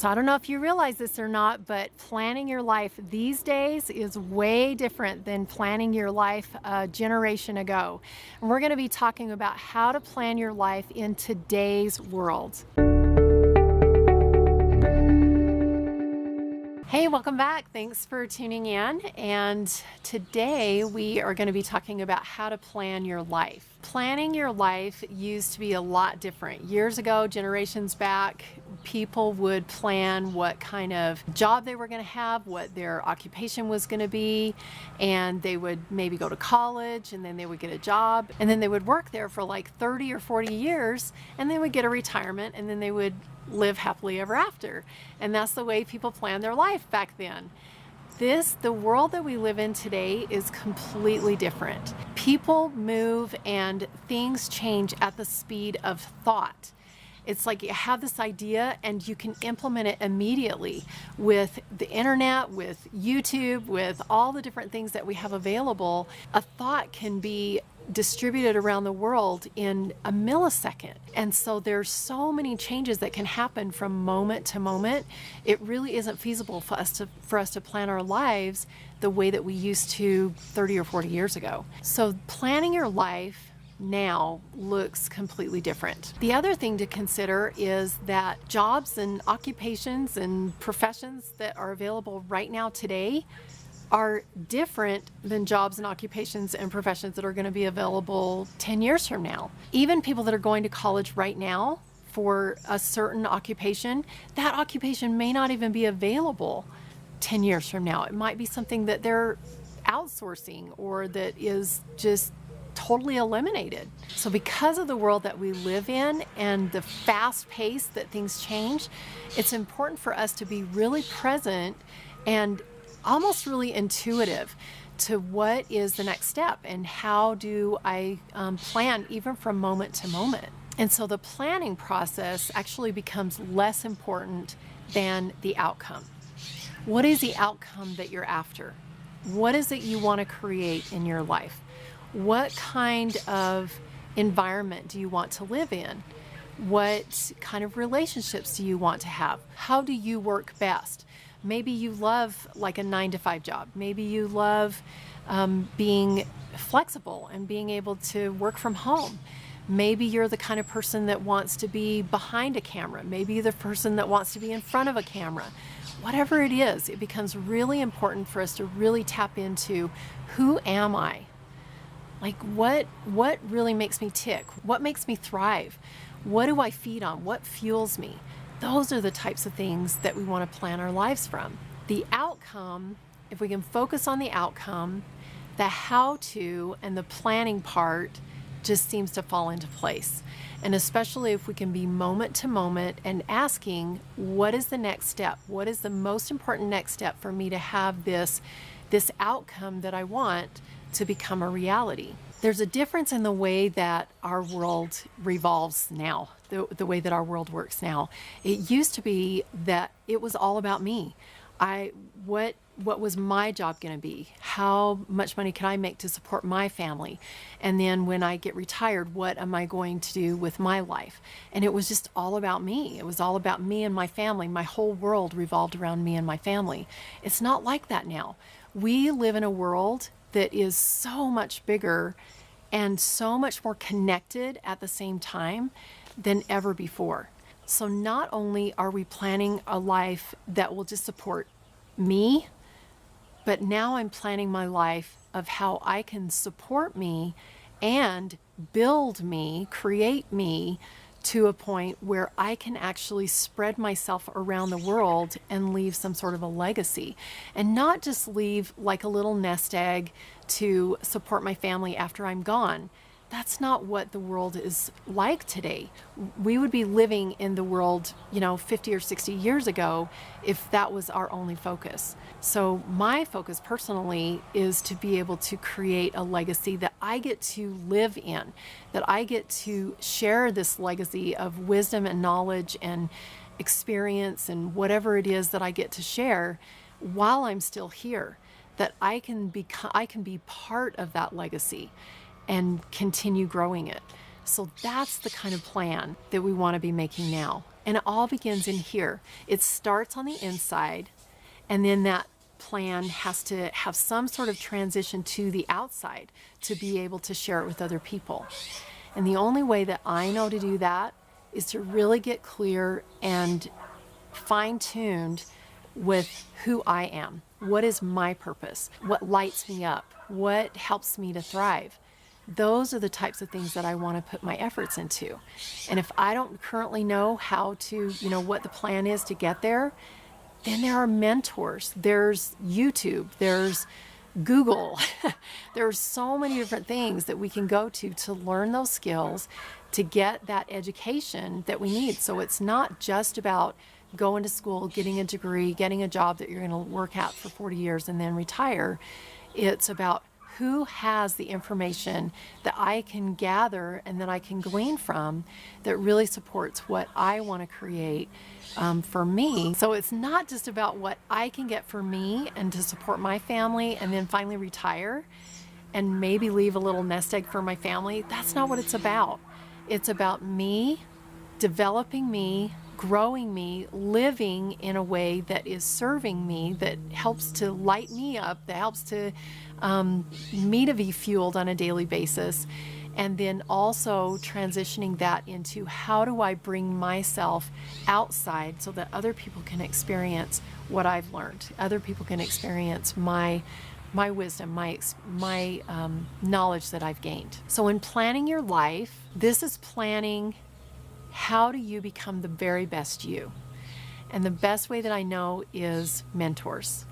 So I don't know if you realize this or not, but planning your life these days is way different than planning your life a generation ago. And we're going to be talking about how to plan your life in today's world. Hey, welcome back. Thanks for tuning in. And today we are going to be talking about how to plan your life. Planning your life used to be a lot different. Years ago, generations back, people would plan what kind of job they were going to have, what their occupation was going to be, and they would maybe go to college, and then they would get a job, and then they would work there for like 30 or 40 years, and they would get a retirement, and then they would live happily ever after. And that's the way people planned their life back then. The world that we live in today is completely different. People move and things change at the speed of thought. It's like you have this idea and you can implement it immediately with the internet, with YouTube, with all the different things that we have available. A thought can be distributed around the world in a millisecond. And so there's so many changes that can happen from moment to moment. It really isn't feasible for us to plan our lives the way that we used to 30 or 40 years ago. So planning your life now looks completely different. The other thing to consider is that jobs and occupations and professions that are available right now today are different than jobs and occupations and professions that are going to be available 10 years from now. Even people that are going to college right now for a certain occupation, that occupation may not even be available 10 years from now. It might be something that they're outsourcing or that is just totally eliminated. So because of the world that we live in and the fast pace that things change, it's important for us to be really present and almost really intuitive to what is the next step and how do I plan even from moment to moment. And so the planning process actually becomes less important than the outcome. What is the outcome that you're after? What is it you want to create in your life? What kind of environment do you want to live in? What kind of relationships do you want to have? How do you work best? Maybe you love like a 9-to-5 job. Maybe you love being flexible and being able to work from home. Maybe you're the kind of person that wants to be behind a camera. Maybe you're the person that wants to be in front of a camera. Whatever it is, it becomes really important for us to really tap into who am I? Like what really makes me tick? What makes me thrive? What do I feed on? What fuels me? Those are the types of things that we want to plan our lives from. The outcome, if we can focus on the outcome, the how-to and the planning part just seems to fall into place. And especially if we can be moment to moment and asking, what is the next step? What is the most important next step for me to have this outcome that I want to become a reality? There's a difference in the way that our world revolves now, the way that our world works now. It used to be that it was all about me. What was my job going to be? How much money can I make to support my family? And then when I get retired, what am I going to do with my life? And it was just all about me. It was all about me and my family. My whole world revolved around me and my family. It's not like that now. We live in a world that is so much bigger and so much more connected at the same time than ever before. So not only are we planning a life that will just support me, but now I'm planning my life of how I can support me and build me, create me to a point where I can actually spread myself around the world and leave some sort of a legacy, and not just leave like a little nest egg to support my family after I'm gone. That's not what the world is like today. We would be living in the world, 50 or 60 years ago if that was our only focus. So my focus personally is to be able to create a legacy that I get to live in, that I get to share this legacy of wisdom and knowledge and experience and whatever it is that I get to share while I'm still here, that I can be part of that legacy and continue growing it. So that's the kind of plan that we want to be making now. And it all begins in here. It starts on the inside, and then that plan has to have some sort of transition to the outside to be able to share it with other people. And the only way that I know to do that is to really get clear and fine-tuned with who I am. What is my purpose? What lights me up? What helps me to thrive? Those are the types of things that I want to put my efforts into. And if I don't currently know how to, what the plan is to get there, then there are mentors. There's YouTube. There's Google. There's so many different things that we can go to learn those skills, to get that education that we need. So it's not just about going to school, getting a degree, getting a job that you're going to work at for 40 years and then retire. It's about who has the information that I can gather and that I can glean from that really supports what I want to create for me. So it's not just about what I can get for me and to support my family and then finally retire and maybe leave a little nest egg for my family. That's not what it's about. It's about me, developing me, growing me, living in a way that is serving me, that helps to light me up, that helps to me to be fueled on a daily basis. And then also transitioning that into how do I bring myself outside so that other people can experience what I've learned. Other people can experience my wisdom, my knowledge that I've gained. So in planning your life, this is planning how do you become the very best you. And the best way that I know is mentors.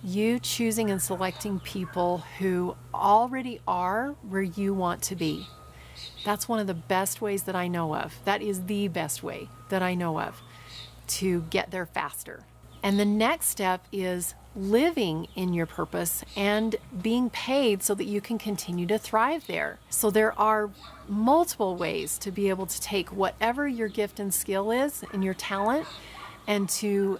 You choosing and selecting people who already are where you want to be. That's one of the best ways that I know of. That is the best way that I know of to get there faster. And the next step is living in your purpose and being paid so that you can continue to thrive there. So there are multiple ways to be able to take whatever your gift and skill is and your talent and to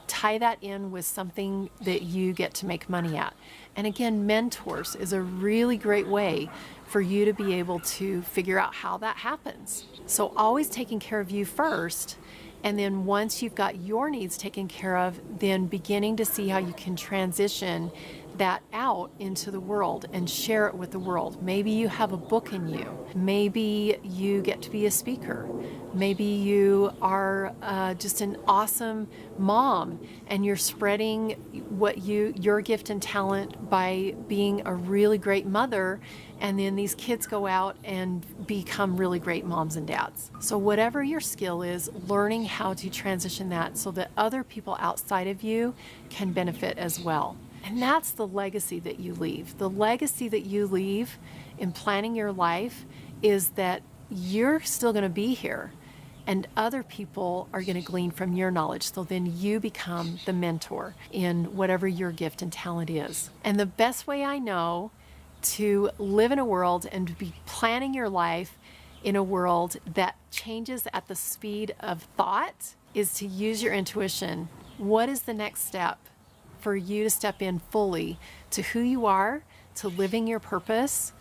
tie that in with something that you get to make money at. And again, mentors is a really great way for you to be able to figure out how that happens. So always taking care of you first. And then once you've got your needs taken care of, then beginning to see how you can transition that out into the world and share it with the world. Maybe you have a book in you. Maybe you get to be a speaker. Maybe you are just an awesome mom and you're spreading your gift and talent by being a really great mother, and then these kids go out and become really great moms and dads. So whatever your skill is, learning how to transition that so that other people outside of you can benefit as well. And that's the legacy that you leave. The legacy that you leave in planning your life is that you're still going to be here and other people are going to glean from your knowledge. So then you become the mentor in whatever your gift and talent is. And the best way I know to live in a world and be planning your life in a world that changes at the speed of thought is to use your intuition. What is the next step for you to step in fully to who you are, to living your purpose,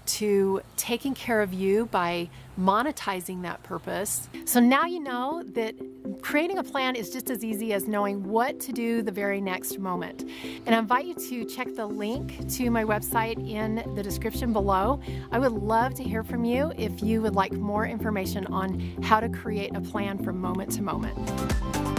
to taking care of you by monetizing that purpose? So now you know that creating a plan is just as easy as knowing what to do the very next moment. And I invite you to check the link to my website in the description below. I would love to hear from you if you would like more information on how to create a plan from moment to moment.